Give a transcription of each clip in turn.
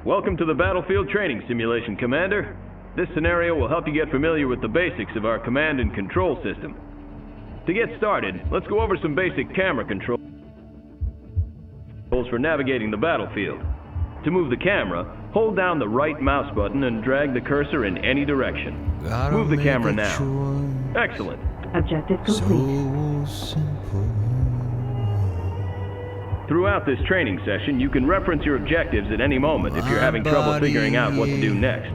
Welcome to the Battlefield Training Simulation, Commander. This scenario will help you get familiar with the basics of our command and control system. To get started, let's go over some basic camera controls for navigating the battlefield. To move the camera, hold down the right mouse button and drag the cursor in any direction. Move the camera now. Excellent. Objective complete. Throughout this training session, you can reference your objectives at any moment if you're having trouble figuring out what to do next.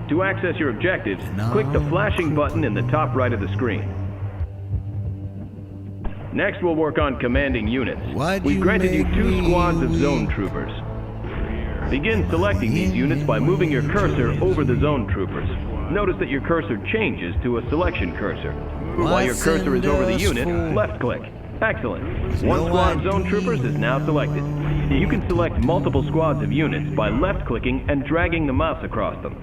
To access your objectives, click the flashing button in the top right of the screen. Next, we'll work on commanding units. We've granted you 2 squads of zone troopers. Begin selecting these units by moving your cursor over the zone troopers. Notice that your cursor changes to a selection cursor. While your cursor is over the unit, left-click. Excellent. 1 squad of zone troopers is now selected. You can select multiple squads of units by left-clicking and dragging the mouse across them.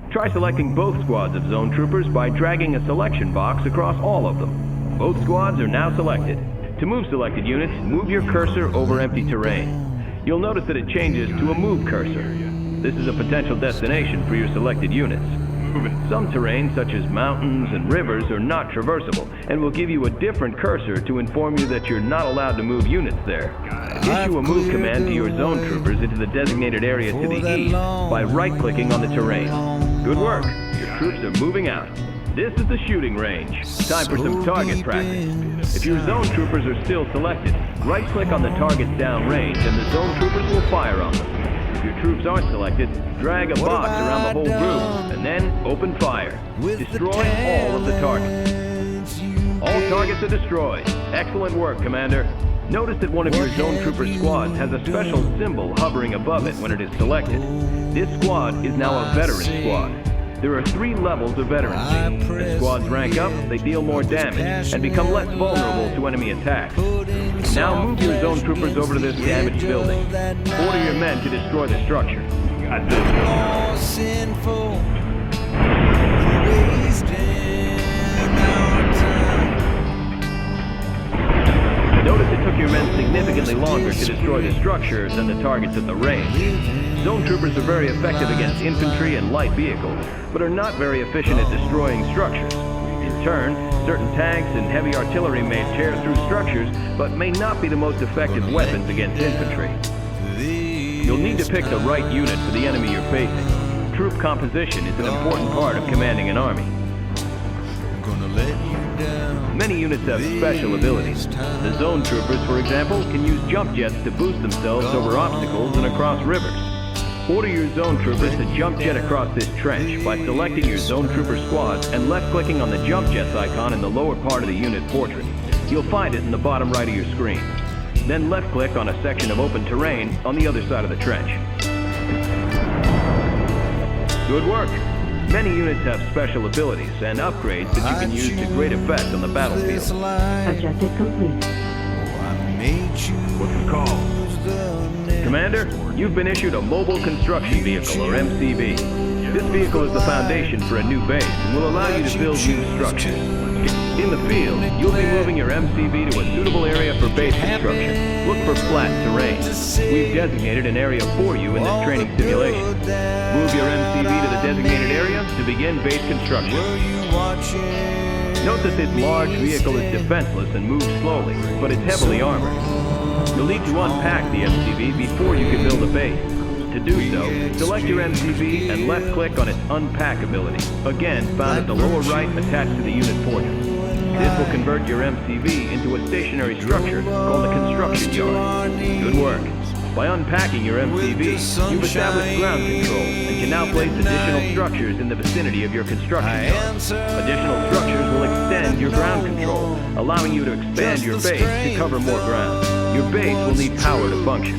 Try selecting both squads of zone troopers by dragging a selection box across all of them. Both squads are now selected. To move selected units, move your cursor over empty terrain. You'll notice that it changes to a move cursor. This is a potential destination for your selected units. Some terrain, such as mountains and rivers, are not traversable, and will give you a different cursor to inform you that you're not allowed to move units there. Issue a move command to your zone troopers into the designated area to the east by right-clicking on the terrain. Good work. Your troops are moving out. This is the shooting range. Time for some target practice. If your zone troopers are still selected, right-click on the targets downrange and the zone troopers will fire on them. If your troops aren't selected, drag a box around the whole group and then open fire. Destroy all of the targets. All targets are destroyed. Excellent work, Commander. Notice that one of your zone trooper squads has a special symbol hovering above it when it is selected. This squad is now a veteran squad. There are 3 levels of veterancy. As squads rank up, they deal more damage and become less vulnerable to enemy attacks. Now move your zone troopers over to this damaged building. Order your men to destroy the structure. Got this. Notice it took your men significantly longer to destroy the structure than the targets at the range. Zone troopers are very effective against infantry and light vehicles, but are not very efficient at destroying structures. In turn, certain tanks and heavy artillery may tear through structures, but may not be the most effective weapons against infantry. You'll need to pick the right unit for the enemy you're facing. Troop composition is an important part of commanding an army. Many units have special abilities. The zone troopers, for example, can use jump jets to boost themselves over obstacles and across rivers. Order your zone troopers to jump jet across this trench by selecting your zone trooper squad and left-clicking on the jump jets icon in the lower part of the unit portrait. You'll find it in the bottom right of your screen. Then left-click on a section of open terrain on the other side of the trench. Good work. Many units have special abilities and upgrades that you can use to great effect on the battlefield. Objective complete. What's the call? Commander, you've been issued a Mobile Construction Vehicle, or MCV. This vehicle is the foundation for a new base and will allow you to build new structures. In the field, you'll be moving your MCV to a suitable area for base construction. Look for flat terrain. We've designated an area for you in this training simulation. Move your MCV to the designated area to begin base construction. Note that this large vehicle is defenseless and moves slowly, but it's heavily armored. You'll need to unpack the MCV before you can build a base. To do so, select your MCV and left-click on its Unpack ability, again found at the lower right attached to the unit portrait. This will convert your MCV into a stationary structure called a construction yard. Good work. By unpacking your MCV, you've established ground control and can now place additional structures in the vicinity of your construction yard. Additional structures will extend your ground control, allowing you to expand your base to cover more ground. Your base will need power to function.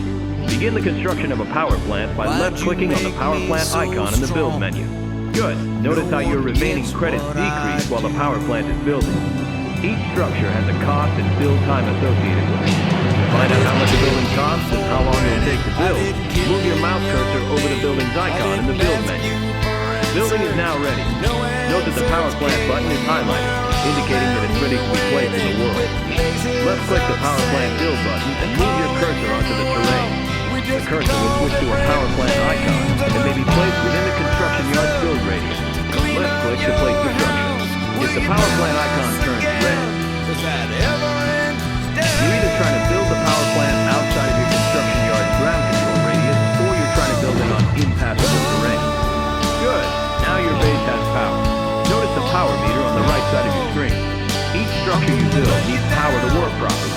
Begin the construction of a power plant by left-clicking on the power plant icon in the build menu. Good. Notice how your remaining credits decrease while the power plant is building. Each structure has a cost and build time associated with it. To find out how much a building costs and how long it will take to build, move your mouse cursor over the building's icon in the build menu. The building is now ready. Note that the power plant button is highlighted, indicating that it's ready to be placed in the world. Left-click the power plant build button and move your cursor onto the terrain. The cursor will switch to a power plant icon, and be placed within the construction yard's build radius. Left click to place the structure. If the power plant icon turns red, you're either trying to build the power plant outside of your construction yard's ground control radius, or you're trying to build it on impassable terrain. Good. Now your base has power. Notice the power meter on the right side of your screen. Each structure you build needs power to work properly.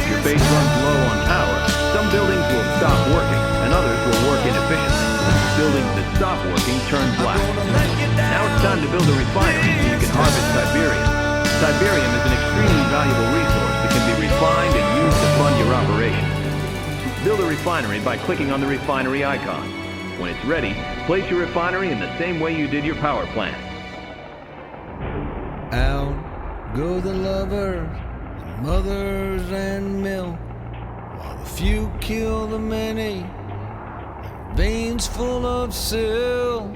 If your base runs low on power, some buildings will stop working, and others will work inefficiently. Buildings that stop working turn black. Now it's time to build a refinery so you can harvest Tiberium. Tiberium is an extremely valuable resource that can be refined and used to fund your operation. Build a refinery by clicking on the refinery icon. When it's ready, place your refinery in the same way you did your power plant. Out go the lovers, the mothers and milk, while the few kill the many, their veins full of silk.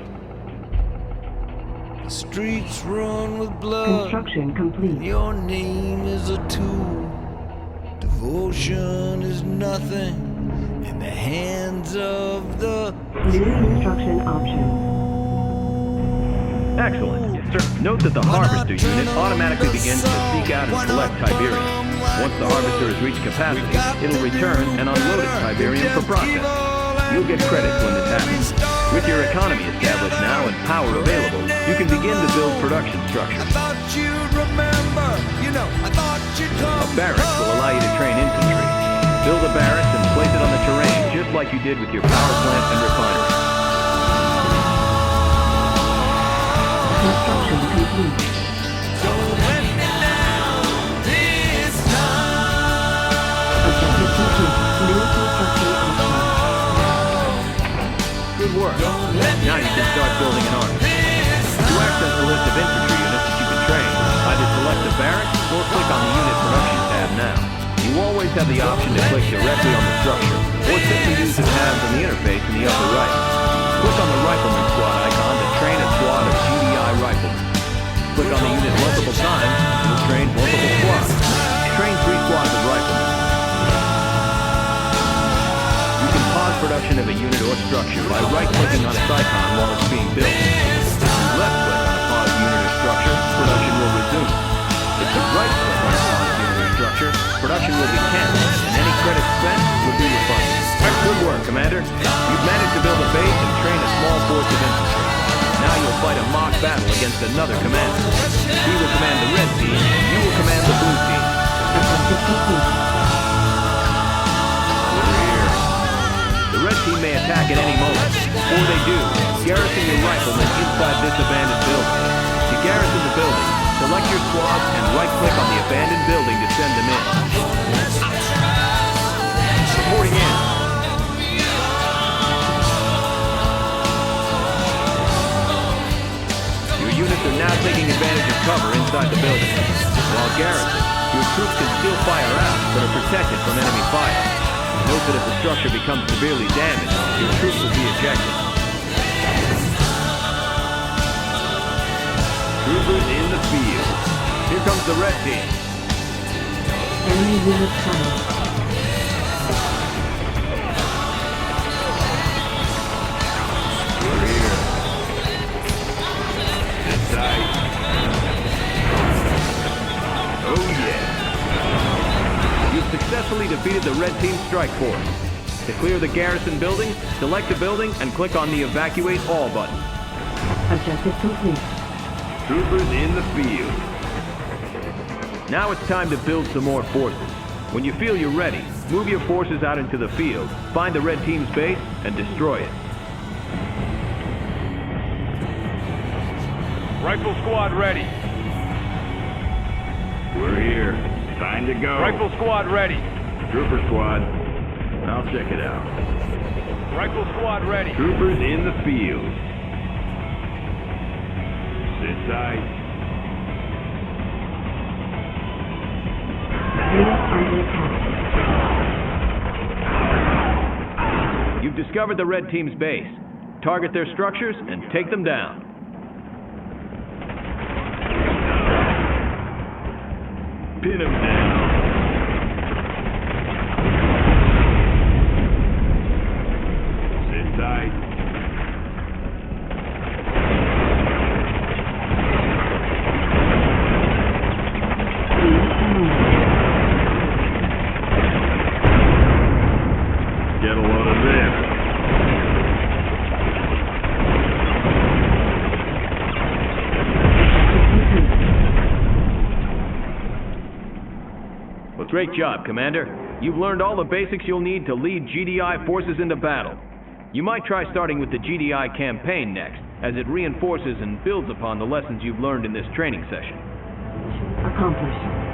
The streets run with blood. Construction complete. Your name is a tool. Devotion is nothing in the hands of the New construction options. Excellent. Note that the harvester unit automatically begins to seek out and collect Tiberium. Once the harvester has reached capacity, it'll return and unload its Tiberium for processing. You'll get credits when this happens. With your economy established now and power available, you can begin to build production structures. A barracks will allow you to train infantry. Build a barracks and place it on the terrain just like you did with your power plant and refinery. Construction complete. Objective complete. New construction options. Good work. Now you can start building an army. To access the list of infantry units that you can train, either select the barracks or click on the unit production tab now. You always have the option to click directly on the structure, or simply use the tabs on the interface in the upper right. Click on the Rifleman Squad icon to train a squad of GDI riflemen. Click on the unit multiple times, and you'll train multiple squads. Train 3 squads of riflemen. You can pause production of a unit or structure by right-clicking on its icon while it's being built. If you left-click on a paused unit or structure, production will resume. If you right-click on a paused unit or structure, production will be canceled, and any credits spent will be refunded. Good work, Commander. You've managed to build a base and train a small force of infantry. Now you'll fight a mock battle against another commander. He will command the red team, and you will command the blue team. Objective complete. Over here. The red team may attack at any moment. Before they do, garrison your riflemen inside this abandoned building. To garrison the building, select your squad and right-click on the abandoned building to send them in. Reporting in. Your units are now taking advantage of cover inside the building. While garrisoned, your troops can still fire out, but are protected from enemy fire. Note that if the structure becomes severely damaged, your troops will be ejected. Troopers in the field. Here comes the red team. Enemy unit sighted. We're here. This side. Oh yeah. You've successfully defeated the red team strike force. To clear the garrison building, select a building and click on the Evacuate All button. Objective complete. Troopers in the field. Now it's time to build some more forces. When you feel you're ready, move your forces out into the field, find the red team's base, and destroy it. Rifle squad ready. We're here. Time to go. Rifle squad ready. Trooper squad. I'll check it out. Rifle squad ready. Troopers in the field. Sit tight. Unit under attack. You've discovered the red team's base. Target their structures and take them down. Pin them down. Sit tight. Great job, Commander. You've learned all the basics you'll need to lead GDI forces into battle. You might try starting with the GDI campaign next, as it reinforces and builds upon the lessons you've learned in this training session. Accomplished.